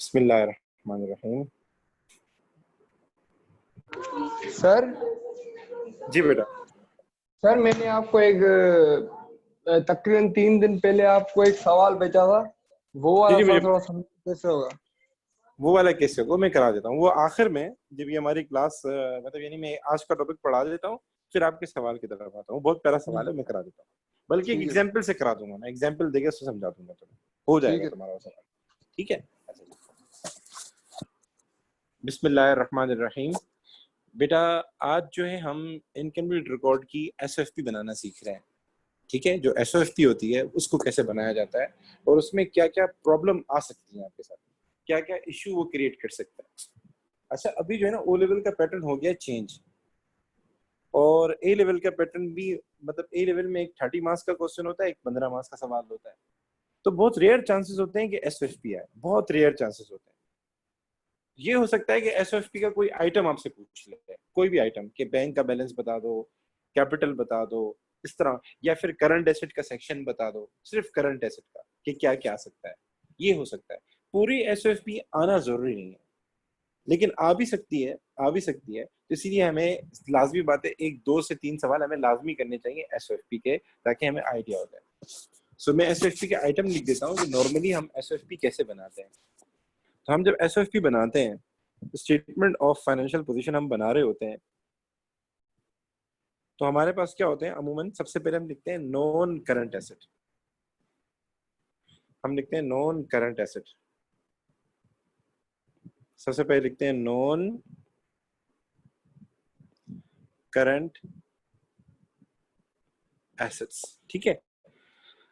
बिस्मिल्लाहिर्रहमानिर्रहीम। सर जी बेटा। सर मैंने आपको एक तकरीबन 3 दिन पहले आपको एक सवाल भेजा था, वो जी वाला जी, सर मुझे थोड़ा समझ कैसे होगा? वो वाला कैसे वो मैं करा देता हूँ। वो आखिर में जब ये हमारी क्लास मतलब यानी मैं आज का टॉपिक पढ़ा देता हूँ, फिर आपके सवाल की तरफ आता हूँ। बहुत प्यारा सवाल है, मैं करा देता हूँ। बल्कि एक ठीक है सर। एग्जाम्पल से करा दूंगा, मैं एग्जाम्पल देके उससे समझा दूंगा, तुम्हें हो ठीक जाएगा है। तुम्हारा वो सवाल। ठीक है। अच्छा जी। बिस्मिल्लाहिर्रहमानिर्रहीम। बेटा, आज जो है हम इनकम्प्लीट रिकॉर्ड की एसएफपी बनाना सीख रहे हैं। ठीक है, जो एसओएफपी होती है उसको कैसे बनाया जाता है और उसमें क्या क्या प्रॉब्लम आ सकती है, आपके साथ क्या क्या इश्यू वो क्रिएट कर सकता है। अच्छा, अभी जो है ना ओ लेवल का पैटर्न हो गया चेंज, और ए लेवल का पैटर्न भी, मतलब ए लेवल में एक 30 मार्क्स का क्वेश्चन होता है, एक 15 मार्क्स का सवाल होता है। तो बहुत रेयर चांसेस होते हैं कि एसओएफपी आए, बहुत रेयर चांसेस होते हैं। ये हो सकता है कि एसओएफपी का कोई आइटम आपसे पूछ ले, कोई भी आइटम, कि बैंक का बैलेंस बता दो, कैपिटल बता दो, इस तरह, या फिर करंट एसेट का सेक्शन बता दो, सिर्फ करंट एसेट का कि क्या क्या आ सकता है। ये हो सकता है। पूरी एसओएफपी आना जरूरी नहीं है, लेकिन आ भी सकती है, आ भी सकती है। तो इसीलिए हमें लाजमी बात है, एक 2 से 3 सवाल हमें लाजमी करने चाहिए एसओएफपी के, ताकि हमें आइडिया हो जाए। सो मैं एसओएफपी के आइटम लिख देता हूँ कि नॉर्मली हम एसओएफपी कैसे बनाते हैं। तो हम जब एसओएफपी बनाते हैं, स्टेटमेंट ऑफ फाइनेंशियल पोजीशन हम बना रहे होते हैं, तो हमारे पास क्या होते हैं अमूमन, सबसे पहले हम लिखते हैं नॉन करंट एसेट। हम लिखते हैं नॉन करंट एसेट। सबसे पहले लिखते हैं नॉन करंट एसेट्स। ठीक है।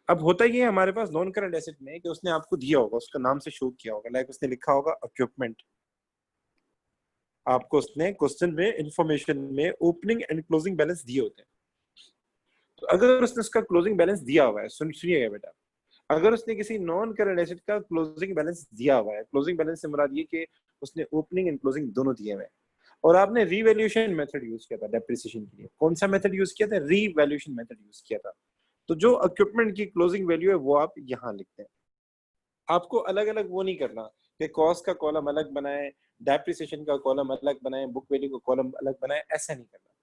अब होता ही है हमारे पास नॉन करंट एसेट में कि उसने आपको दिया होगा, उसका नाम से शो किया होगा, लाइक उसने लिखा होगा इक्विपमेंट। आपको उसने क्वेश्चन में इंफॉर्मेशन में ओपनिंग एंड क्लोजिंग बैलेंस दिए होते हैं। तो अगर उसने उसका क्लोजिंग बैलेंस दिया हुआ है, सुनिएगा बेटा, अगर उसने किसी नॉन करंट एसेट का क्लोजिंग बैलेंस दिया हुआ है, क्लोजिंग बैलेंस से मुराद ये कि उसने ओपनिंग एंड क्लोजिंग दोनों दिए हुए हैं, और आपने रीवैल्यूएशन मेथड यूज किया था डेप्रिसिएशन के लिए, कौन सा मेथड यूज किया था? रीवैल्यूएशन मेथड यूज किया था। तो जो इक्विपमेंट की क्लोजिंग वैल्यू है वो आप यहाँ लिखते हैं। आपको अलग अलग वो नहीं करना कि कॉस्ट का कॉलम अलग बनाए, डेप्रिसिएशन का कॉलम अलग बनाए, बुक वैल्यू का कॉलम अलग बनाए, ऐसा नहीं करना।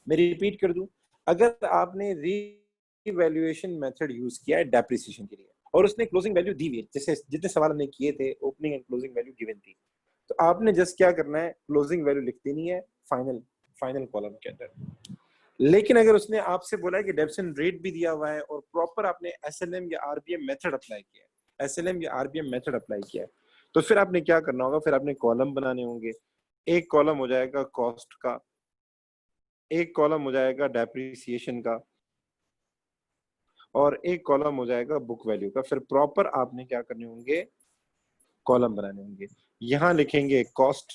मैं रिपीट कर दूं, अगर आपने रीवैल्यूएशन मेथड यूज किया है डेप्रिसिएशन के लिए, और उसने क्लोजिंग वैल्यू दी हुई है, जैसे जितने सवाल हमने किए थे opening and closing value given थी, तो आपने जस्ट क्या करना है, क्लोजिंग वैल्यू लिख देनी है फाइनल फाइनल कॉलम के अंदर। लेकिन अगर उसने आपसे बोला है कि डेप्शन रेट भी दिया हुआ है और प्रॉपर आपने एसएलएम या आरबीएम मेथड अप्लाई किया है, एसएलएम या आरबीएम मेथड अप्लाई किया है, तो फिर आपने क्या करना होगा, फिर आपने कॉलम बनाने होंगे। एक कॉलम हो जाएगा कॉस्ट का, एक कॉलम हो जाएगा डेप्रिसिएशन का, और एक कॉलम हो जाएगा बुक वैल्यू का। फिर प्रॉपर आपने क्या करने होंगे, कॉलम बनाने होंगे। यहाँ लिखेंगे कॉस्ट,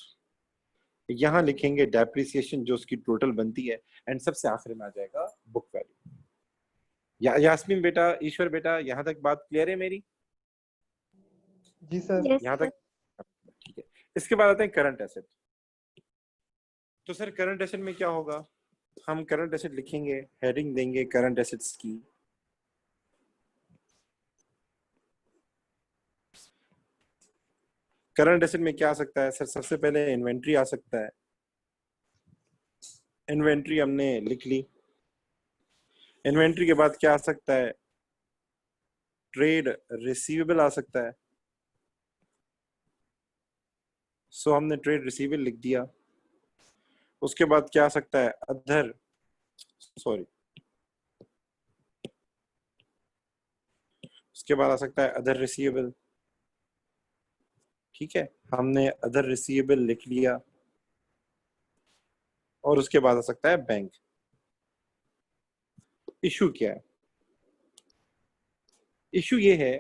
यहाँ लिखेंगे डेप्रिसिएशन जो उसकी टोटल बनती है, एंड सबसे आखिर में आ जाएगा बुक वैल्यू। यास्मीन बेटा, ईश्वर बेटा, यहाँ तक बात क्लियर है मेरी? जी सर। यस यहाँ सर। तक ठीक है। इसके बाद आते हैं करंट एसेट। तो सर करंट एसेट में क्या होगा, हम करंट एसेट लिखेंगे, हेडिंग देंगे करंट एसेट्स की। करंट एसेट में क्या आ सकता है सर? सबसे पहले इन्वेंट्री आ सकता है। इन्वेंट्री हमने लिख ली। इन्वेंट्री के बाद क्या आ सकता है? ट्रेड रिसीवेबल आ सकता है। सो हमने ट्रेड रिसीवेबल लिख दिया। उसके बाद क्या आ सकता है? अदर, सॉरी, उसके बाद आ सकता है अदर रिसीवेबल। ठीक है, हमने अदर रिसीवेबल लिख लिया। और उसके बाद आ सकता है बैंक। इशू क्या है? इशू ये है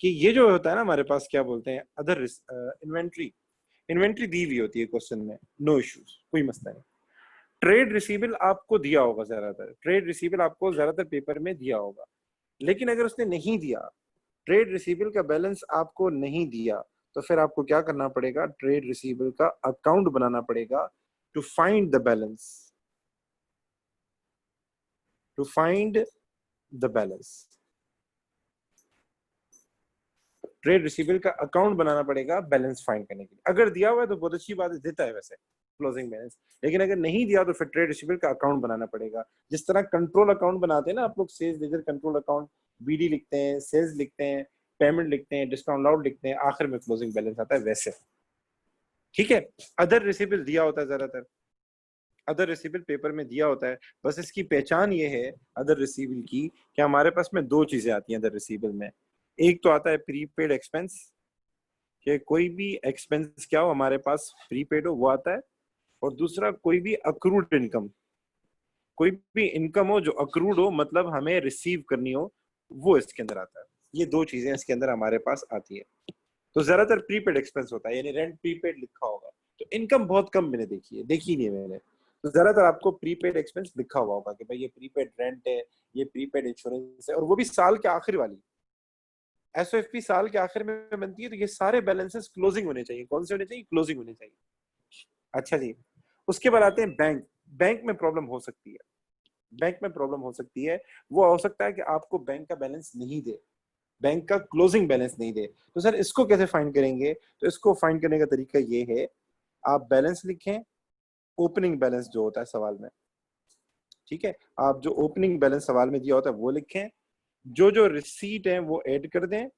कि ये जो होता है ना हमारे पास, क्या बोलते हैं, अदर इन्वेंट्री। इन्वेंट्री दी हुई होती है क्वेश्चन में, नो इश्यूज, कोई मसला नहीं। ट्रेड रिसीवेबल आपको दिया होगा, ज्यादातर ट्रेड रिसीवेबल आपको ज्यादातर पेपर में दिया होगा। लेकिन अगर उसने नहीं दिया, ट्रेड रिसीवेबल का बैलेंस आपको नहीं दिया, तो फिर आपको क्या करना पड़ेगा, ट्रेड रिसीवेबल का अकाउंट बनाना पड़ेगा to find the balance, to find the balance. Trade receivable का अकाउंट बनाना पड़ेगा बैलेंस फाइंड करने के लिए। अगर दिया हुआ है तो बहुत अच्छी बात है, देता है वैसे क्लोजिंग बैलेंस, लेकिन अगर नहीं दिया तो फिर ट्रेड रिसीवेबल का अकाउंट बनाना पड़ेगा। जिस तरह कंट्रोल अकाउंट बनाते हैं ना आप लोग, sales ledger control account, BD लिखते हैं, सेल्स लिखते हैं, पेमेंट लिखते हैं, डिस्काउंट आउट लिखते हैं, आखिर में क्लोजिंग बैलेंस आता है वैसे। ठीक है, अदर रिसीवेबल दिया होता है, ज्यादातर अदर रिसीवेबल पेपर में दिया होता है। बस इसकी पहचान ये है अदर रिसीवेबल की कि हमारे पास में दो चीजें आती हैं अदर रिसीवेबल में। एक तो आता है प्रीपेड एक्सपेंस, कि कोई भी एक्सपेंस क्या हो हमारे पास प्रीपेड हो वो आता है, और दूसरा कोई भी अक्रूड इनकम, कोई भी इनकम हो जो अक्रूड हो, मतलब हमें रिसीव करनी हो, वो इसके अंदर आता है। ये दो चीजें इसके अंदर हमारे पास आती है। तो ज्यादातर प्रीपेड एक्सपेंस होता है, यानी रेंट प्रीपेड लिखा होगा। तो इनकम बहुत कम मैंने देखी है, देखी नहीं है मैंने। तो ज्यादातर आपको प्रीपेड एक्सपेंस लिखा हुआ होगा कि भाई ये प्रीपेड रेंट है, ये प्रीपेड इंश्योरेंस है, और वो भी साल के आखिर वाली। एसओएफपी साल के आखिर में बनती है, तो ये सारे बैलेंसेस क्लोजिंग होने चाहिए। कौन से होने चाहिए? क्लोजिंग होने चाहिए। अच्छा जी, उसके बाद आते हैं बैंक। बैंक में प्रॉब्लम हो सकती है, बैंक में प्रॉब्लम हो सकती है। वो हो सकता है कि आपको बैंक का बैलेंस नहीं दे, बैंक का क्लोजिंग बैलेंस नहीं दे। तो सर इसको कैसे फाइंड करेंगे? तो इसको फाइंड करने का तरीका ये है, आप बैलेंस लिखें, ओपनिंग बैलेंस जो होता है सवाल में, ठीक है, आप जो ओपनिंग बैलेंस सवाल में दिया होता है वो लिखें, जो जो रिसीट है वो ऐड कर दें,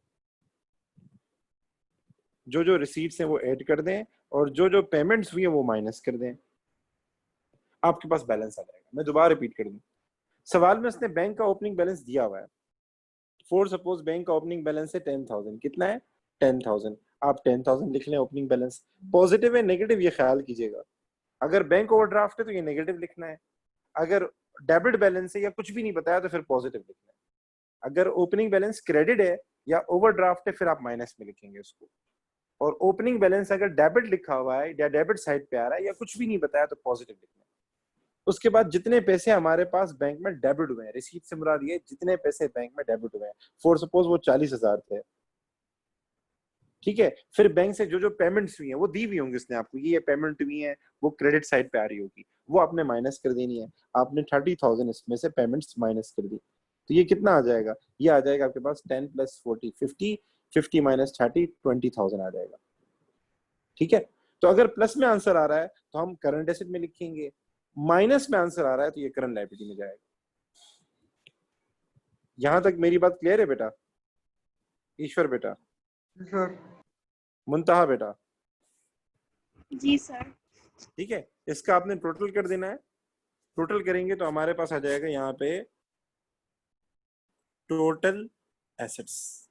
जो जो रिसीट्स हैं वो ऐड कर दें, और जो जो पेमेंट्स हुई है वो माइनस कर दें, आपके पास बैलेंस आ जाएगा। मैं दोबारा रिपीट कर दूं, सवाल में उसने बैंक का ओपनिंग बैलेंस दिया हुआ है। फॉर सपोज बैंक का ओपनिंग बैलेंस है 10,000, कितना है? 10,000। आप 10,000 लिख लें ओपनिंग बैलेंस। पॉजिटिव है नेगेटिव ये ख्याल कीजिएगा। अगर बैंक ओवरड्राफ्ट है तो ये नेगेटिव लिखना है, अगर डेबिट बैलेंस है या कुछ भी नहीं बताया तो फिर पॉजिटिव लिखना है। अगर ओपनिंग बैलेंस क्रेडिट है या ओवरड्राफ्ट है फिर आप माइनस में लिखेंगे उसको। और ओपनिंग बैलेंस अगर डेबिट लिखा हुआ है या डेबिट साइड पे आ रहा है या कुछ भी नहीं बताया तो पॉजिटिव लिखना है। उसके बाद जितने पैसे हमारे पास बैंक में डेबिट हुए हैं, रिसीट से मुराद ये जितने पैसे बैंक में डेबिट हुए हैं, फॉर सपोज वो 40,000 थे, ठीक है, फिर बैंक से जो जो पेमेंट्स हुई हैं वो दी हुई होंगी उसने आपको, ये पेमेंट हुई है वो क्रेडिट साइड पे आ रही होगी, वो आपने माइनस कर देनी है। आपने 30,000 इसमें से पेमेंट्स माइनस कर दी, तो ये कितना आ जाएगा? ये आ जाएगा आपके पास 10 + 40 50, 50 - 30 20,000 आ जाएगा। ठीक है, तो अगर प्लस में आंसर आ रहा है तो हम करंट एसेट में लिखेंगे, माइनस में आंसर आ रहा है तो ये करंट लायबिलिटी में जाएगा। यहां तक मेरी बात क्लियर है बेटा? ईश्वर बेटा, सर मुंतहा बेटा, जी सर। ठीक है, इसका आपने टोटल कर देना है। टोटल करेंगे तो हमारे पास आ जाएगा यहाँ पे टोटल एसेट्स,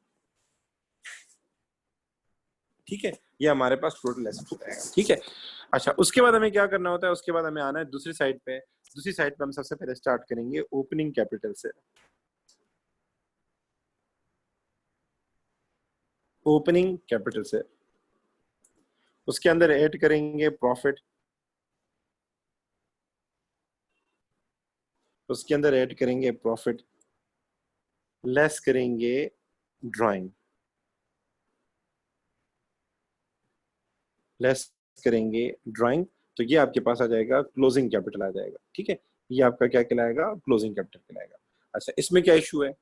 ठीक है, ये हमारे पास टोटल एसेट्स हो जाएगा। ठीक है, अच्छा उसके बाद हमें क्या करना होता है? उसके बाद हमें आना है दूसरी साइड पे। दूसरी साइड पे हम सबसे पहले स्टार्ट करेंगे ओपनिंग कैपिटल से। ओपनिंग कैपिटल से उसके अंदर ऐड करेंगे प्रॉफिट, उसके अंदर ऐड करेंगे प्रॉफिट, लेस करेंगे ड्राइंग, लेस करेंगे ड्राइंग, तो ये आपके पास आ जाएगा क्लोजिंग कैपिटल आ जाएगा। ठीक है, ये आपका क्या कहलाएगा? क्लोजिंग कैपिटल कहलाएगा। अच्छा इसमें क्या इशू है?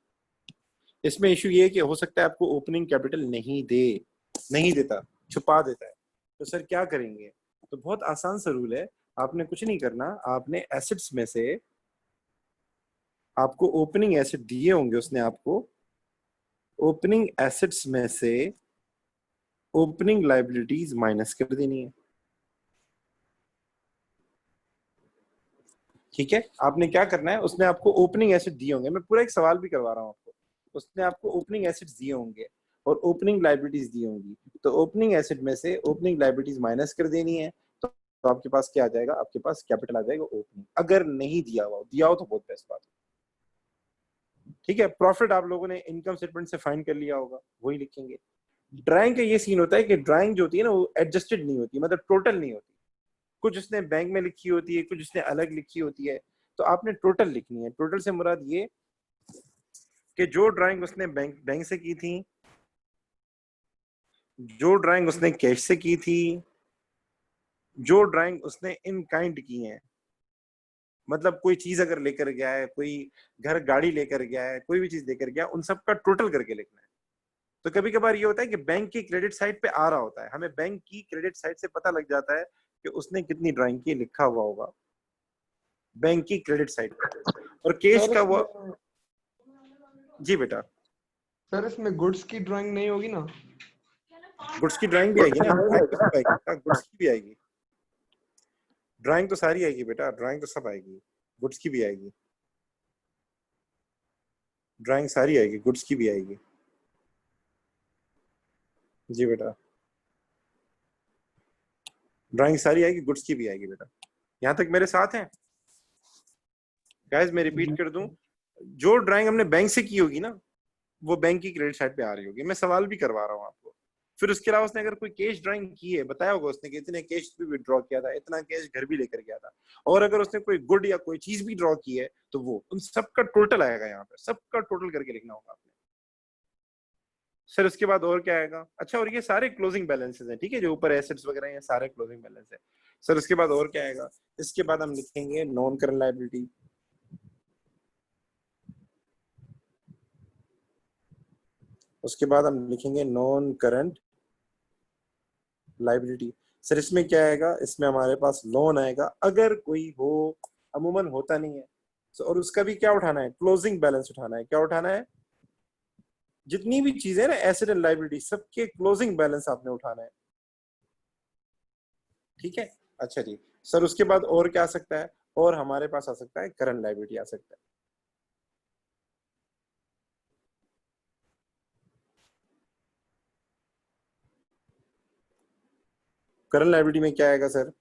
इसमें इशू ये है कि हो सकता है आपको ओपनिंग कैपिटल नहीं दे, नहीं देता, छुपा देता है। तो सर क्या करेंगे? तो बहुत आसान सा रूल है, आपने कुछ नहीं करना, आपने एसेट्स में से, आपको ओपनिंग एसेट दिए होंगे उसने आपको, ओपनिंग एसेट्स में से ओपनिंग लायबिलिटीज माइनस कर देनी है। ठीक है, आपने क्या करना है, उसने आपको ओपनिंग एसेट दिए होंगे, मैं पूरा एक सवाल भी करवा रहा हूँ आपको, उसने आपको ओपनिंग एसेट्स दिए होंगे और ओपनिंग लायबिलिटीज दी होंगी, तो ओपनिंग एसेट में से ओपनिंग लायबिलिटीज माइनस कर देनी है। तो आपके पास क्या आ जाएगा? आपके पास कैपिटल आ जाएगा ओपनिंग। अगर नहीं दिया हुआ, दिया हो तो बहुत बेस्ट बात है। ठीक है, प्रॉफिट आप लोगों ने इनकम स्टेटमेंट से फाइंड कर लिया होगा, वही लिखेंगे। ड्राइंग का ये सीन होता है कि ड्राइंग जो होती है ना वो एडजस्टेड नहीं होती, मतलब टोटल नहीं होती, कुछ उसने बैंक में लिखी होती है, कुछ उसने अलग लिखी होती है, तो आपने टोटल लिखनी है। टोटल से मुराद ये कि जो ड्राइंग उसने बैंक से की थी, जो ड्राइंग उसने कैश से की थी, जो ड्राइंग उसने इन काइंड की है, मतलब कोई चीज अगर लेकर गया है, कोई घर गाड़ी लेकर गया है, कोई भी चीज लेकर गया, उन सब का टोटल करके लिखना है। तो कभी कभार ये होता है कि बैंक की क्रेडिट साइड पे आ रहा होता है, हमें बैंक की क्रेडिट साइड से पता लग जाता है कि उसने कितनी ड्राइंग की, लिखा हुआ होगा बैंक की क्रेडिट साइड पे। और कैश सर का वो, इसमें जी बेटा, सर इसमें गुड्स की ड्राइंग नहीं होगी ना? गुड्स की ड्राइंग भी आएगी ना, ड्राइंग तो सब आएगी बेटा, गुड्स की भी आएगी, ड्राइंग तो सारी आएगी बेटा, ड्राइंग तो सब आएगी, गुड्स की भी आएगी, ड्राइंग सारी आएगी, गुड्स की भी आएगी। जी बेटा, ड्राइंग सारी आएगी, गुड्स की भी आएगी बेटा। यहाँ तक मेरे साथ हैं गाइस? मैं रिपीट कर दूं, जो ड्राइंग हमने बैंक से की होगी ना, वो बैंक की क्रेडिट साइड पे आ रही होगी। मैं सवाल भी करवा रहा हूँ आपको। फिर उसके अलावा उसने अगर कोई कैश ड्राइंग की है, बताया होगा उसने कि इतने कैश भी विड्रॉ किया था, इतना कैश घर भी लेकर गया था, और अगर उसने कोई गुड या कोई चीज भी ड्रॉ की है, तो वो उन सबका टोटल आएगा, यहाँ पे सबका टोटल करके लिखना होगा आपने। सर उसके बाद और क्या आएगा? अच्छा, और ये सारे क्लोजिंग बैलेंसेस हैं, ठीक है, जो ऊपर एसेट्स वगैरह हैं, सारे क्लोजिंग बैलेंस है। सर उसके बाद और क्या आएगा? इसके बाद हम लिखेंगे नॉन करंट लायबिलिटी। उसके बाद हम लिखेंगे नॉन करंट लायबिलिटी। सर इसमें क्या आएगा? इसमें हमारे पास लोन आएगा, अगर कोई हो, अमूमन होता नहीं है। और उसका भी क्या उठाना है? क्लोजिंग बैलेंस उठाना है। क्या उठाना है? जितनी भी चीजें ना एसेट एंड लायबिलिटी, सबके क्लोजिंग बैलेंस आपने उठाना है, ठीक है। अच्छा जी, सर उसके बाद और क्या आ सकता है? और हमारे पास आ सकता है करंट लायबिलिटी आ सकता है। करंट लायबिलिटी में क्या आएगा सर?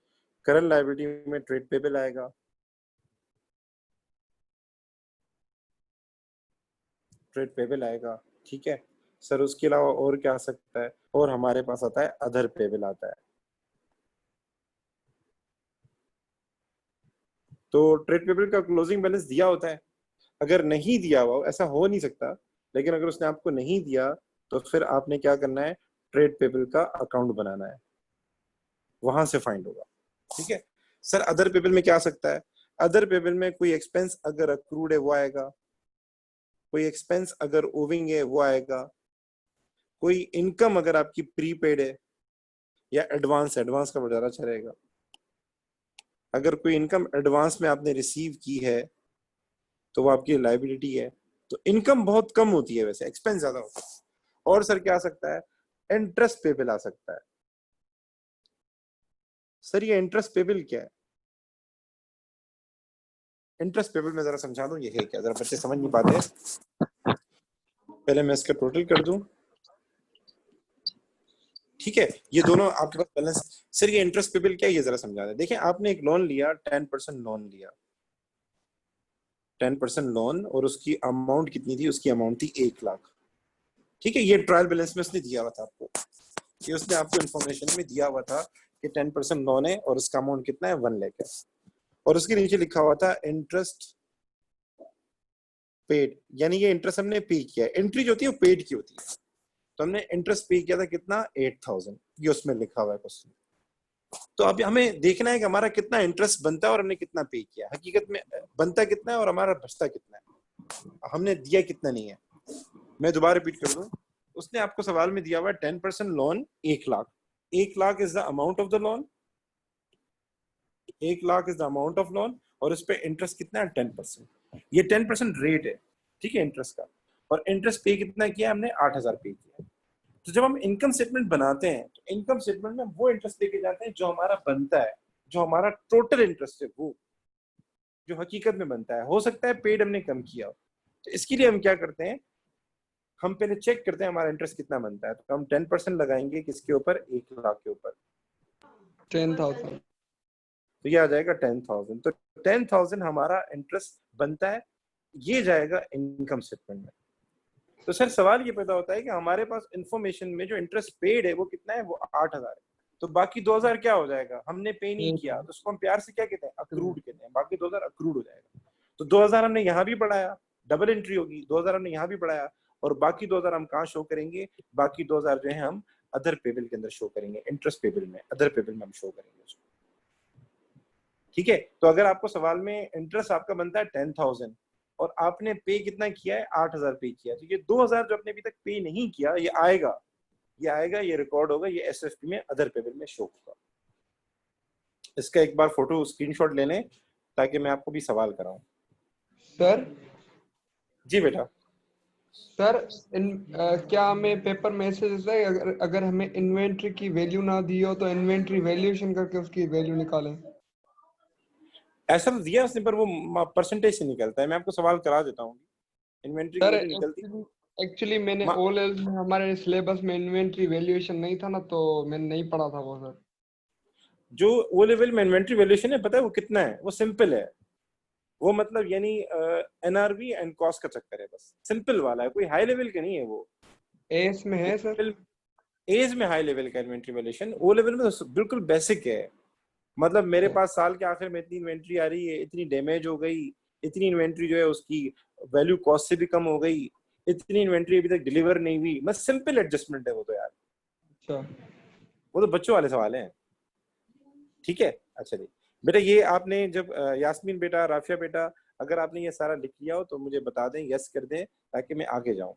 करंट लायबिलिटी में ट्रेड पेबल आएगा, ट्रेड पेबल आएगा, ठीक है। सर उसके अलावा और क्या आ सकता है? और हमारे पास आता है अदर पेबल आता है। तो ट्रेड पेबल का क्लोजिंग बैलेंस दिया होता है, अगर नहीं दिया हुआ, ऐसा हो नहीं सकता, लेकिन अगर उसने आपको नहीं दिया, तो फिर आपने क्या करना है? ट्रेड पेबल का अकाउंट बनाना है, वहां से फाइंड होगा, ठीक है। सर अदर पेबल में क्या आ सकता है? अदर पेबल में कोई एक्सपेंस अगर अक्रूड है वो आएगा, कोई एक्सपेंस अगर ओविंग है वो आएगा, कोई इनकम अगर आपकी प्रीपेड है या एडवांस, एडवांस का ज्यादा अच्छा रहेगा। अगर कोई इनकम एडवांस में आपने रिसीव की है, तो वो आपकी लायबिलिटी है। तो इनकम बहुत कम होती है, वैसे एक्सपेंस ज्यादा होता है। और सर क्या आ सकता है? इंटरेस्ट पेबल आ सकता है। सर ये इंटरेस्ट पेबल क्या है? इंटरेस्ट पेबल में जरा समझा दूं ये है क्या, जरा बच्चे समझ नहीं पाते। पहले मैं इसका टोटल कर दूं, ठीक है। ये दोनों आपके पास बैलेंस। सर ये इंटरेस्ट पेबल क्या है, ये जरा समझा दें। देखिए आपने एक लोन लिया, 10% लोन लिया, 10% लोन, और उसकी अमाउंट कितनी थी? उसकी अमाउंट थी 1 लाख, ठीक है। ये ट्रायल बैलेंस में उसने दिया हुआ था आपको, ये उसने आपको इन्फॉर्मेशन में दिया हुआ था कि 10% लोन है और उसका अमाउंट कितना है? 1 लाख है। और उसके नीचे लिखा हुआ था इंटरेस्ट पेड, यानी ये इंटरेस्ट हमने पे किया है। एंट्री जो होती है वो पेड की होती है, तो हमने इंटरेस्ट पे किया था कितना? 8000, ये उसमें लिखा हुआ है क्वेश्चन। तो अभी हमें देखना है कि हमारा कितना इंटरेस्ट बनता है और हमने कितना पे किया। हकीकत में बनता कितना है और हमारा बचता कितना है, हमने दिया कितना नहीं है। मैं दोबारा रिपीट कर दूं, उसने आपको सवाल में दिया हुआ है 10% loan 1 lakh, 1 lakh is the amount of the loan, 1 lakh is the amount of loan, और इस पे इंटरेस्ट कितना है? 10%। ये 10% रेट है, ठीक है, इंटरेस्ट का। और इंटरेस्ट पे कितना किया हमने? 8000 पे किया। तो जब हम इनकम स्टेटमेंट बनाते हैं, तो इनकम स्टेटमेंट में वो इंटरेस्ट लेके जाते हैं जो हमारा बनता है, जो हमारा टोटल इंटरेस्ट है, वो जो हकीकत में बनता है। हो सकता है पेड हमने कम किया हो, तो इसके लिए हम क्या करते हैं? हम पहले चेक करते हैं हमारा इंटरेस्ट कितना बनता है, तो हम 10% लगाएंगे किसके ऊपर? 1 लाख के ऊपर, 10,000। तो ये आ जाएगा 10,000। तो 10,000 हमारा इंटरेस्ट बनता है, ये जाएगा इनकम स्टेटमेंट में। तो सर सवाल ये पैदा होता है कि हमारे पास इंफॉर्मेशन में जो इंटरेस्ट पेड है वो कितना है? वो 8000 है। तो बाकी 2000 क्या हो जाएगा? हमने पे नहीं किया, तो उसको हम प्यार से क्या कहते हैं? अक्रूड कहते हैं। बाकी 2000 अक्रूड हो जाएगा। तो 2000 हमने यहाँ भी बढ़ाया, डबल एंट्री होगी, 2000 हमने यहाँ भी बढ़ाया, और बाकी 2000 हम कहाँ शो करेंगे? बाकी 2000 जो है हम अदर पेबल के अंदर शो करेंगे, इंटरेस्ट पेबल में, अदर पेबल में हम शो करेंगे उसको, ठीक है। तो अगर आपको सवाल में इंटरेस्ट आपका बनता है 10,000, और आपने पे कितना किया है, 8,000 पे किया। तो ये 2,000 जो आपने अभी तक पे नहीं किया, ये आएगा, ये रिकॉर्ड होगा, ये एसएफपी में अदर पेबल में शो होगा। इसका एक बार फोटो स्क्रीनशॉट ले लें ताकि मैं आपको भी सवाल कराऊं। सर जी बेटा। सर क्या हमें पेपर मैसेज है अगर हमें इन्वेंट्री की वैल्यू ना दी हो तो इन्वेंट्री वैल्यूएशन करके उसकी वैल्यू निकालें? ऐसा तो दिया उसने, पर वो परसेंटेज से निकलता है। मैं आपको सवाल करा देता हूँ, इन्वेंट्री की सर वैल्यू निकलती एक्चुअली मैंने मा- ओ लेवल में हमारे सिलेबस में इन्वेंट्री वैल्यूएशन नहीं था ना, तो मैंने नहीं पढ़ा था वो सर। जो वो लेवल में इन्वेंट्री वैल्यूएशन है, पता है वो कितना है? वो सिंपल है। वो मतलब यानी एनआरवी एंड कॉस्ट का चक्कर है, बस सिंपल वाला है, कोई हाई लेवल का नहीं है वो। एस में है सर? एज में हाई लेवल का इन्वेंट्री वैल्यूएशन, ओ लेवल में तो बिल्कुल बेसिक है। मतलब मेरे पास साल के आखिर में इतनी इन्वेंट्री आ रही है, इतनी डैमेज हो गई, इतनी इन्वेंट्री जो है उसकी वैल्यू कॉस्ट से भी कम हो गई, इतनी इन्वेंट्री अभी तक डिलीवर नहीं हुई, बस सिंपल एडजस्टमेंट है वो तो यार। अच्छा वो तो बच्चों वाले सवाल हैं। ठीक है, अच्छा जी बेटा, ये आपने जब यास्मीन बेटा, राफिया बेटा, अगर आपने ये सारा लिख लिया हो तो मुझे बता दें, यस कर दें, ताकि मैं आगे जाऊं,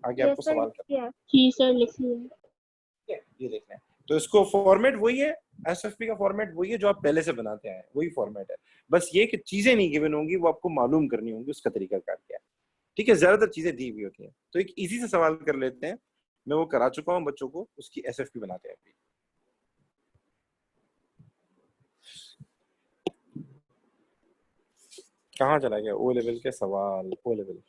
आगे आपको सवाल कर। जी सर, लिख लिया। ठीक है, ये देखना है। तो इसको फॉर्मेट वही है, एसएफपी का फॉर्मेट वही है जो आप पहले से बनाते हैं, वही फॉर्मेट है। बस ये कि चीजें नहीं गिवन होंगी, वो आपको मालूम करनी होंगी उसका तरीका क्या है। ठीक है, ज्यादातर चीजें दी हुई होती हैं। तो एक इजी सा सवाल कर लेते हैं, मैं वो करा चुका हूं बच्चों को, उसकी एसएफपी बनाते हैं अभी। कहाँ चला गया ओ लेवल के सवाल? ओ लेवल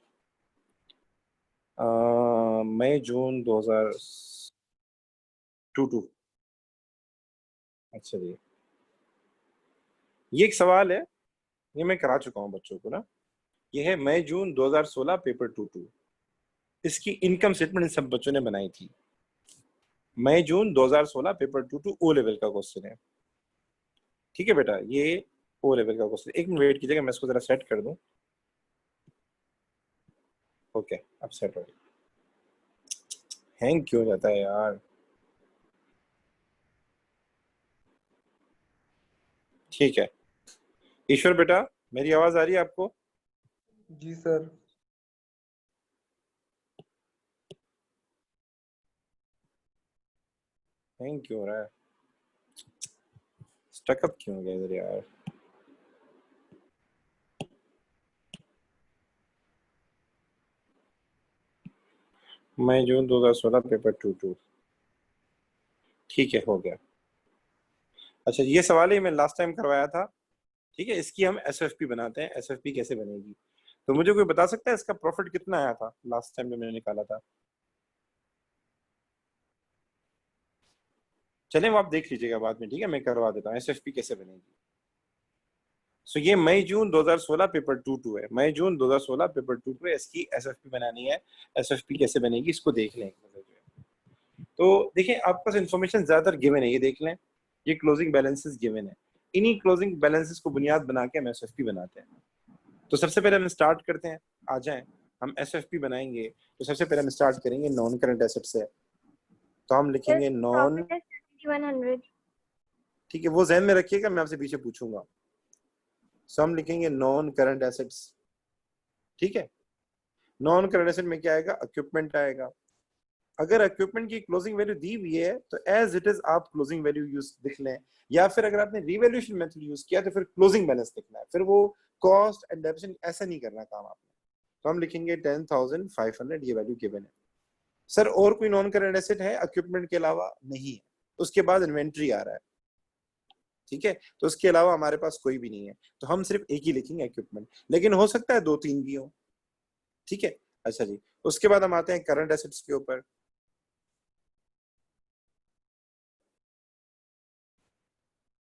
मई जून 2022। अच्छा जी, ये एक सवाल है, ये मैं करा चुका हूँ बच्चों को ना। ये है मई जून 2016 पेपर 22। इसकी इनकम स्टेटमेंट इन सब बच्चों ने बनाई थी। मई जून 2016 पेपर 22 ओ लेवल का क्वेश्चन है। ठीक है बेटा, ये ओ लेवल का क्वेश्चन। एक मिनट वेट कीजिएगा, मैं इसको जरा सेट कर दूं। ओके, अब सेट हो गया। हैंग क्यों जाता है यार? ठीक है, ईश्वर बेटा, मेरी आवाज आ रही है आपको? जी सर। हैंग क्यों हो रहा है? स्टकअप क्यों हो गया इधर यार? मई जून 2016 पेपर 22। ठीक है, हो गया। अच्छा, ये सवाल ही मैं लास्ट टाइम करवाया था। ठीक है, इसकी हम एसएफपी बनाते हैं। एसएफपी कैसे बनेगी? तो मुझे कोई बता सकता है इसका प्रॉफिट कितना आया था लास्ट टाइम जो मैंने निकाला था? चले, वो आप देख लीजिएगा बाद में। ठीक है, मैं करवा देता हूँ एसएफपी कैसे बनेगी। सो ये मई जून 2016 पेपर 22 है। मई जून 2016 पेपर 22 है, इसकी एसएफपी बनानी है। एसएफपी कैसे बनेगी इसको देख लें। तो देखिए, आपके पास इन्फॉर्मेशन ज्यादातर गिवन है, ये देख लें। ये क्लोजिंग बैलेंसेस गिवन है, इन्हीं क्लोजिंग बैलेंसेस को बुनियाद बना के हम एसएफपी बनाते हैं। तो सबसे पहले हम स्टार्ट करते हैं, आ जाएं। हम एसएफपी बनाएंगे तो सबसे पहले हम स्टार्ट करेंगे नॉन करंट एसेट से। तो हम लिखेंगे नॉन। 7100। ठीक है, वो जहन में रखिएगा, मैं आपसे पीछे पूछूंगा। सो हम लिखेंगे नॉन करंट एसेट्स। ठीक है, नॉन करंट एसेट में क्या आएगा? इक्विपमेंट आएगा। अगर इक्विपमेंट की क्लोजिंग वैल्यू दी हुई है तो एज इट इज आप क्लोजिंग वैल्यू यूज लिख लें, या फिर अगर आपने रिवैल्यूएशन मेथड यूज किया तो फिर क्लोजिंग बैलेंस लिखना है। फिर वो कॉस्ट एंड डेबिशन ऐसा नहीं करना काम आपने। तो हम लिखेंगे 10,500, ये वैल्यू गिवन है। सर और कोई नॉन करंट एसेट है इक्विपमेंट के अलावा? नहीं है। उसके बाद इन्वेंट्री आ रहा है। ठीक है, तो उसके अलावा हमारे पास कोई भी नहीं है, तो हम सिर्फ एक ही लिखेंगे इक्विपमेंट, लेकिन हो सकता है 2-3 भी हो। ठीक है, अच्छा जी, उसके बाद हम आते हैं करंट एसेट्स के ऊपर।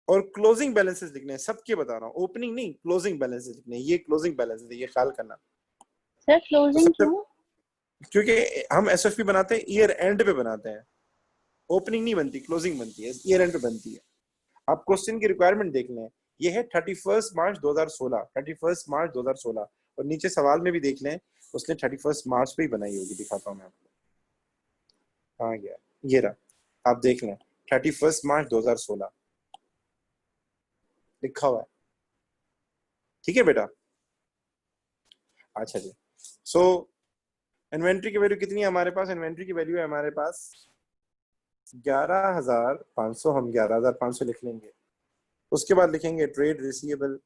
और क्लोजिंग बैलेंसेस लिखने हैं, सबके बता रहा हूँ, ओपनिंग नहीं, क्लोजिंग बैलेंसेस लिखने हैं। ये क्लोजिंग बैलेंसेस है, ये ख्याल करना। सर तो क्लोजिंग सबसे, क्यों? क्योंकि हम एसएफपी बनाते हैं ईयर एंड पे बनाते हैं, ओपनिंग नहीं बनती, क्लोजिंग बनती है, ईयर एंड पे बनती है। आप क्वेश्चन की रिक्वायरमेंट देख लें, ये है 31 मार्च 2016, 31 मार्च 2016। और नीचे सवाल में भी देख लें, उसने 31 मार्च पे ही बनाई होगी। दिखाता हूँ मैं आपको, कहाँ गया, ये रहा, आप देख लें, 31 मार्च 2016 लिखा हुआ है। ठीक है बेटा, अच्छा जी, सो इन्वेंट्री की वैल्यू कितनी है हमारे पास? इन्वेंट्री की वैल्यू है हमारे पास 11,500, हम 11,500 लिख लेंगे। उसके बाद लिखेंगे ट्रेड रिसीवेबल।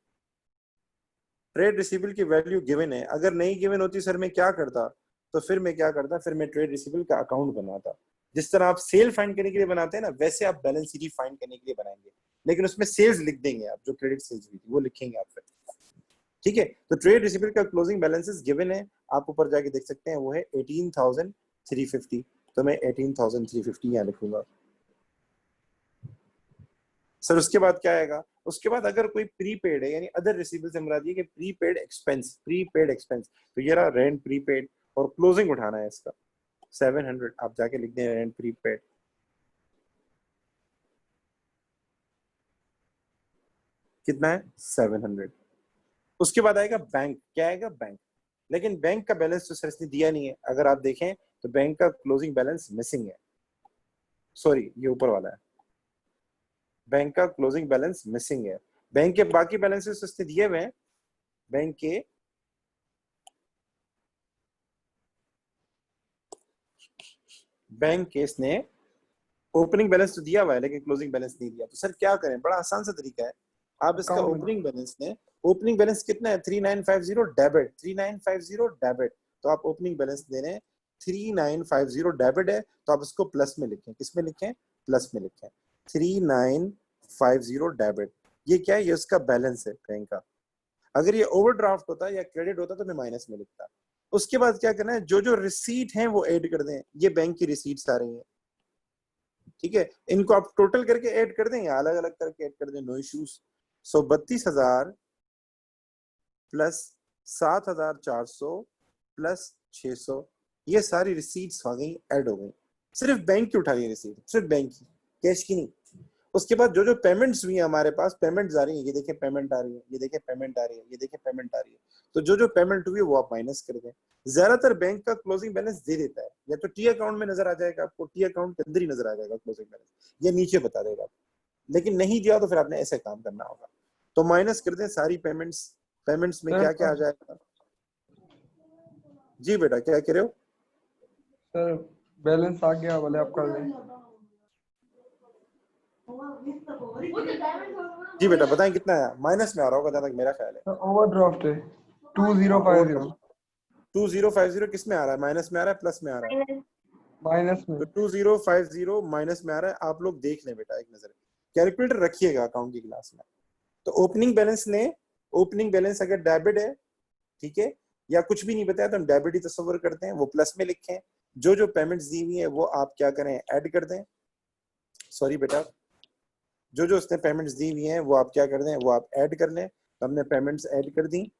ट्रेड रिसीवेबल की वैल्यू गिवन है, अगर नहीं गिवन होती सर मैं क्या करता? तो फिर मैं क्या करता, फिर मैं ट्रेड रिसीवेबल का अकाउंट बनाता। जिस तरह आप सेल फाइंड करने के लिए बनाते हैं ना, वैसे आप बैलेंस शीट फाइंड करने के लिए बनाएंगे, लेकिन उसमें सेल्स लिख देंगे आप, जो क्रेडिट सेल्स हुई थी वो लिखेंगे आप फिर। ठीक है, तो ट्रेड रिसीवेबल का क्लोजिंग बैलेंसेस गिवन है, आप ऊपर जाके देख सकते हैं, वो है 18,350। तो मैं 18,350 यहाँ लिखूंगा। सर उसके बाद क्या आएगा? उसके बाद अगर कोई प्रीपेड है, यानी अदर रिसीवेबल से मुराद ये कि प्रीपेड एक्सपेंस, तो ये रहा रेंट प्रीपेड, और क्लोजिंग उठाना है इसका 700, आप जाके लिख दें रेंट प्रीपेड। कितना है? 700। उसके बाद आएगा बैंक। क्या आएगा? बैंक। लेकिन बैंक का बैलेंस तो सर इसने दिया नहीं है, अगर आप देखें तो बैंक का क्लोजिंग बैलेंस मिसिंग है। सॉरी, ये ऊपर वाला है, बैंक का क्लोजिंग बैलेंस मिसिंग है। बैंक के बाकी बैलेंसेस इसने दिए हुए हैं, बैंक के इसने ओपनिंग बैलेंस तो दिया हुआ है, लेकिन क्लोजिंग बैलेंस नहीं दिया। तो सर क्या करें? बड़ा आसान सा तरीका है, आप इसका अकाउंट में ओपनिंग बैलेंस कितना है? 3950 डेबिट, 3950 डेबिट। तो आप ओपनिंग बैलेंस दे रहे हैं 3950 डेबिट है, तो आप इसको प्लस में लिखें। किस में लिखें? प्लस में लिखें। 3950 डेबिट, ये क्या है? ये उसका बैलेंस है बैंक का। अगर ये ओवरड्राफ्ट होता या क्रेडिट होता तो मैं माइनस में लिखता। उसके बाद क्या करना है, जो जो रिसीट है वो ऐड कर दें। ये बैंक की रिसीट्स आ रही हैं, ठीक है, इनको आप टोटल करके ऐड कर दें या अलग अलग करके ऐड कर दें, नो इश्यूज। सो 32,000 प्लस 7,400 प्लस 600, ये सारी रिसीट्स आ गई, ऐड हो गई। सिर्फ बैंक की उठा गई रिसीट, सिर्फ बैंक की, कैश की नहीं। उसके बाद जो जो पेमेंट्स हुई है हमारे पास, पेमेंट्स आ रही है, ये देखें पेमेंट आ रही है, ये देखें पेमेंट आ रही है, ये देखें पेमेंट आ रही है। तो जो जो पेमेंट हुई है वो आप माइनस कर दें। ज्यादातर बैंक का क्लोजिंग बैलेंस दे देता है, या तो टी अकाउंट में नजर आ जाएगा आपको, टी अकाउंट के अंदर ही नजर आ जाएगा क्लोजिंग बैलेंस, या नीचे बता देगा। लेकिन नहीं दिया तो फिर आपने ऐसे काम करना होगा। तो माइनस कर दें सारी पेमेंट्स। पेमेंट्स में क्या क्या आ सर जाएगा? जी बेटा, क्या कह रहे हो? सर बैलेंस आ गया वाले आप कर दें। जी बेटा बताएं कितना है? माइनस में आ रहा होगा जहां तक मेरा ख्याल है। ओवरड्राफ्ट है हाँ, 2050 2050 किस में आ रहा है? माइनस में आ रहा है, प्लस में आ रहा है? माइनस। माइनस में। तो 2050 माइनस में आ रहा है। आप लोग देख लें बेटा, एक नजर कैलकुलेटर रखिएगा अकाउंट की क्लास में। तो ओपनिंग बैलेंस अगर डेबिट है, ठीक है, या कुछ भी नहीं बताया तो हम डेबिट ही तस्वर करते हैं, वो प्लस में लिखें। जो जो पेमेंट्स दी हुई है वो आप क्या करें? ऐड कर दें। सॉरी बेटा, जो जो उसने पेमेंट्स दी हुई हैं वो आप क्या कर दें? वो आप ऐड कर लें। तो हमने पेमेंट्स ऐड कर दी।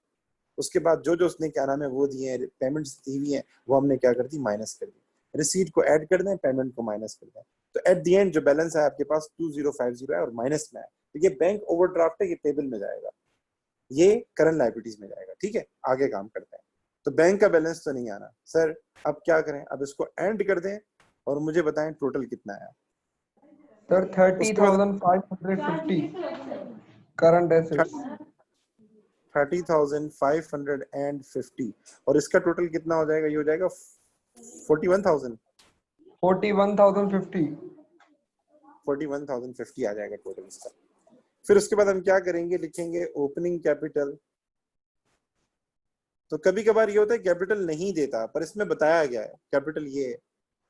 उसके बाद जो जो उसने क्या नाम है वो दिए हैं, पेमेंट्स दी हुई हैं, वो हमने क्या कर दी? माइनस कर दी। रिसीट को ऐड कर दें, पेमेंट को माइनस कर दें। तो एट द एंड जो बैलेंस है आपके पास 2050 है और माइनस में है, तो ये बैंक ओवरड्राफ्ट है, ये पेबल में जाएगा, ये करंट लायबिलिटीज में जाएगा। ठीक है, आगे काम करते हैं। तो बैंक का बैलेंस तो नहीं आना सर, अब क्या करें? अब इसको एंड कर दें और मुझे बताएं टोटल कितना आया। सर उसके बाद 30,550 करंट एसेट्स। 30,550 और इसका टोटल कितना हो जाएगा? ये हो जाएगा 41,000। 41,050। 41,050 आ जाएगा टोटल इसका। फिर उसके बाद हम क्या करेंगे? लिखेंगे ओपनिंग कैपिटल। तो कभी कभार ये होता है कैपिटल नहीं देता, पर इसमें बताया गया है कैपिटल ये है।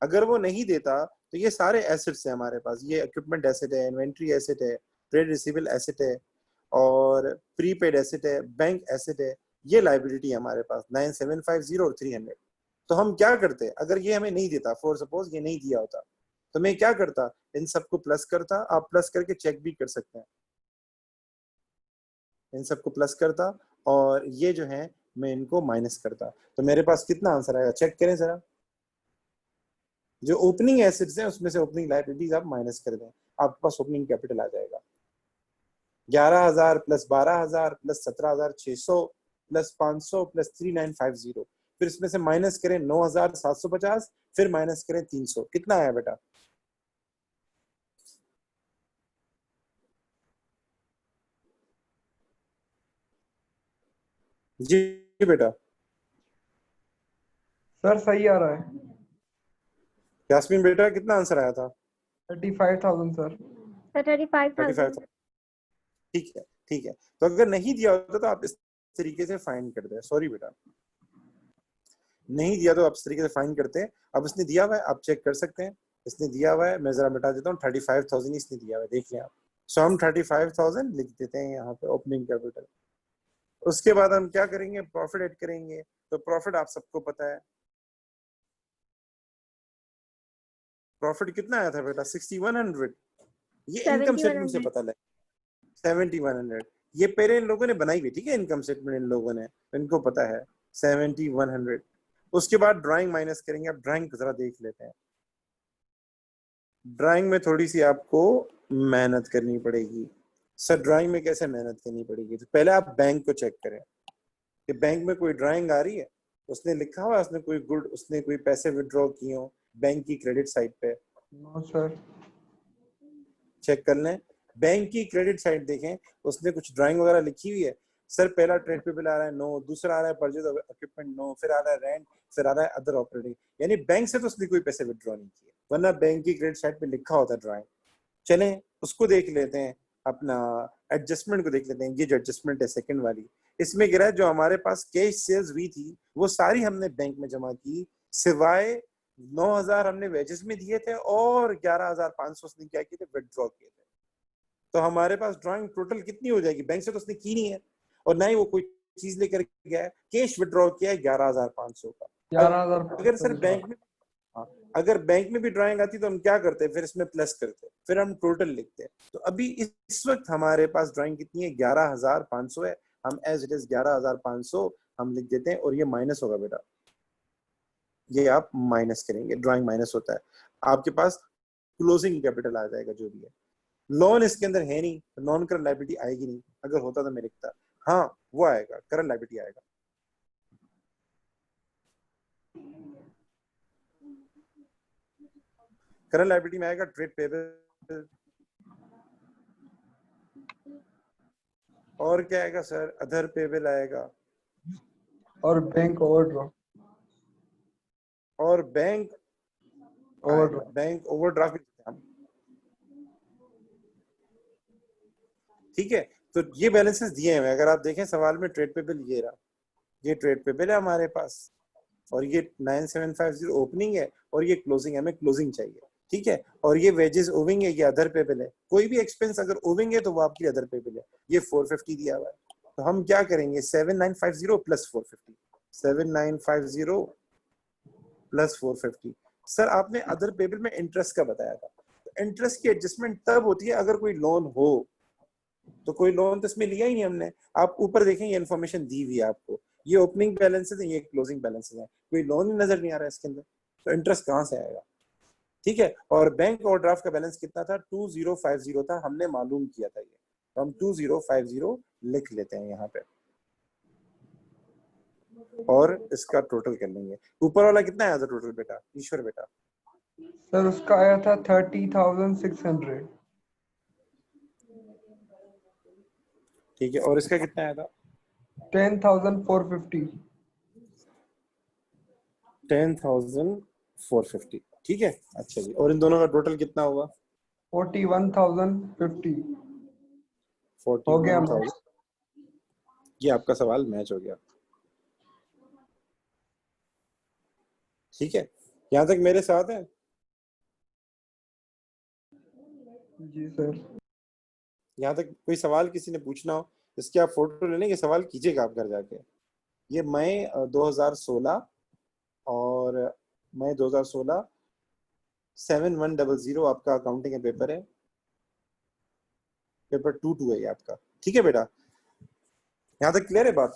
अगर वो नहीं देता तो ये सारे एसेट्स है हमारे पास, ये इक्विपमेंट एसेट है, इन्वेंट्री एसेट है, ट्रेड रिसीवेबल एसेट है, और प्रीपेड एसेट है, बैंक एसेट है, ये लाइबिलिटी है हमारे पास 9750 और 300। तो हम क्या करते? अगर ये हमें नहीं देता, फॉर सपोज ये नहीं दिया होता, तो मैं क्या करता? इन सबको प्लस करता। आप प्लस करके चेक भी कर सकते हैं, इन सबको प्लस करता और ये जो है मैं इनको माइनस करता। तो मेरे पास कितना आंसर आएगा? चेक करें जरा। जो ओपनिंग एसेट्स हैं उसमें से ओपनिंग लायबिलिटीज आप माइनस कर दें, आपके पास ओपनिंग कैपिटल आ जाएगा 11,000 प्लस 12,000 प्लस 17,600 प्लस 500 प्लस 3950। फिर इसमें से माइनस करें 9,750, फिर माइनस करें 300। कितना आया बेटा? जी बेटा, सर सही आ रहा है। यास्मीन बेटा कितना आंसर आया था? 35,000 सर। सर 35,000। 35,000। ठीक है, ठीक है। तो अगर नहीं दिया होता तो आप इस तरीके से फाइंड कर दे। सॉरी बेटा, नहीं दिया तो आप इस तरीके से फाइंड करते हैं। अब इसने दिया हुआ है, आप चेक कर सकते हैं। इसने दिया हुआ है, मैं जरा मिटा देता हूँ, 35,000 इसने दिया हुआ है, देख लें आप। सो हम 35,000 लिख देते हैं यहाँ पे ओपनिंग कैपिटल। उसके बाद हम क्या करेंगे, प्रॉफिट ऐड करेंगे। तो प्रॉफिट आप सबको पता है, प्रॉफिट कितना आया था बेटा? 6100। ये इनकम स्टेटमेंट से 7100। पता लगे। 7100 ये पहले इन लोगों ने बनाई हुई, ठीक है, इनकम स्टेटमेंट इन लोगों ने, इनको पता है 7100। उसके बाद ड्राइंग माइनस करेंगे। अब ड्राइंग जरा देख लेते हैं। ड्राइंग में थोड़ी सी आपको मेहनत करनी पड़ेगी। सर ड्राइंग में कैसे मेहनत करनी पड़ेगी? तो पहले आप बैंक को चेक करें कि बैंक में कोई ड्राइंग आ रही है, उसने लिखा हुआ है, उसने कोई पैसे विड्रॉ किए हो बैंक की क्रेडिट साइड पे? No sir. चेक कर लें, बैंक की क्रेडिट साइड देखें, उसने कुछ ड्राइंग वगैरह लिखी हुई है? सर पहला ट्रेड पे बिल आ रहा है, नो। दूसरा आ रहा है परचेज ऑफ इक्विपमेंट, नो। फिर आ रहा है रेंट, फिर आ रहा है अदर ऑपरेटिंग। यानी बैंक से तो उसने कोई पैसे विड्रॉ नहीं किए, वरना बैंक की क्रेडिट साइड पे लिखा होता है ड्राइंग। चलें उसको देख लेते हैं, अपना एडजस्टमेंट को देख लेते हैं। ये जो एडजस्टमेंट है सेकंड वाली, इसमें गिरा जो हमारे पास कैश सेल्स हुई थी वो सारी हमने बैंक में जमा की, सिवाय 9,000 हमने वेजेस में दिए थे और 11,500 उसने क्या किए थे, विड्रॉ किए थे। तो हमारे पास ड्राइंग टोटल कितनी हो जाएगी? बैंक से तो उसने की नहीं है और ना ही वो कोई चीज लेकर गया है, कैश विड्रॉ किया है 11,500 का। 11,000 अगर सर बैंक में, हाँ, अगर बैंक में भी ड्राइंग आती तो हम क्या करते हैं, फिर इसमें प्लस करते हैं, फिर हम टोटल लिखते हैं। तो अभी इस वक्त हमारे पास ड्राइंग कितनी है? 11,500 है। हम एज इट इज 11,500 हम लिख देते हैं और ये माइनस होगा बेटा, ये आप माइनस करेंगे, ड्राइंग माइनस होता है। आपके पास क्लोजिंग कैपिटल आ जाएगा जो भी है। लोन इसके अंदर है नहीं, नॉन करंट लायबिलिटी आएगी नहीं। अगर होता तो मैं लिखता, हाँ वो आएगा, करंट लायबिलिटी आएगा। करंट लायबिलिटी में आएगा ट्रेड पेबल, और क्या आएगा सर? अदर पेबल आएगा, और बैंक ओवरड्राफ्ट। और बैंक ओवरड्राफ्ट। Bank overdraft. ठीक है, तो ये बैलेंसेस दिए हुए। अगर आप देखें सवाल में ट्रेड पेबल ये रहा, ये ट्रेड पेबल है हमारे पास, और ये 9750 ओपनिंग है, और ये क्लोजिंग है, हमें क्लोजिंग चाहिए। ठीक है, और ये वेजेस ओविंग है, ये अदर पेबल है। कोई भी एक्सपेंस अगर ओविंग है तो वो आपकी अदर पेबल है। ये 450 दिया हुआ है, तो हम क्या करेंगे, 7950 प्लस 450, 7950 प्लस 450। सर आपने अदर पेबल में इंटरेस्ट का बताया था, तो इंटरेस्ट की एडजस्टमेंट तब होती है अगर कोई लोन हो। तो कोई लोन तो इसमें लिया ही नहीं हमने। आप ऊपर देखें, ये इन्फॉर्मेशन दी हुई है आपको, ये ओपनिंग बैलेंसेस है, ये क्लोजिंग बैलेंसेस है, कोई लोन ही नजर नहीं आ रहा है इसके अंदर, तो इंटरेस्ट कहाँ से आएगा? ठीक है, और बैंक ओवरड्राफ्ट का बैलेंस कितना था? 2050 था, हमने मालूम किया था ये, तो हम 2050 लिख लेते हैं यहाँ पे, और इसका टोटल कर लेंगे। ऊपर वाला कितना आया था टोटल बेटा, ईश्वर बेटा? सर उसका आया था 30,600। ठीक है, और इसका कितना आया था? 10,450। 10,450। ठीक है, अच्छा जी, और इन दोनों का टोटल कितना हुआ? 41,050 हो गया। 41,000। ये आपका सवाल मैच हो गया। ठीक है, यहाँ तक मेरे साथ है? जी सर। यहाँ तक कोई सवाल किसी ने पूछना हो, इसके आप फोटो ले लेंगे, सवाल कीजिएगा आप घर जाके। ये मई 2016, और मई 2016 7100 आपका अकाउंटिंग का पेपर है, पेपर 22 है ये आपका। ठीक है बेटा, यहाँ तक क्लियर है बात?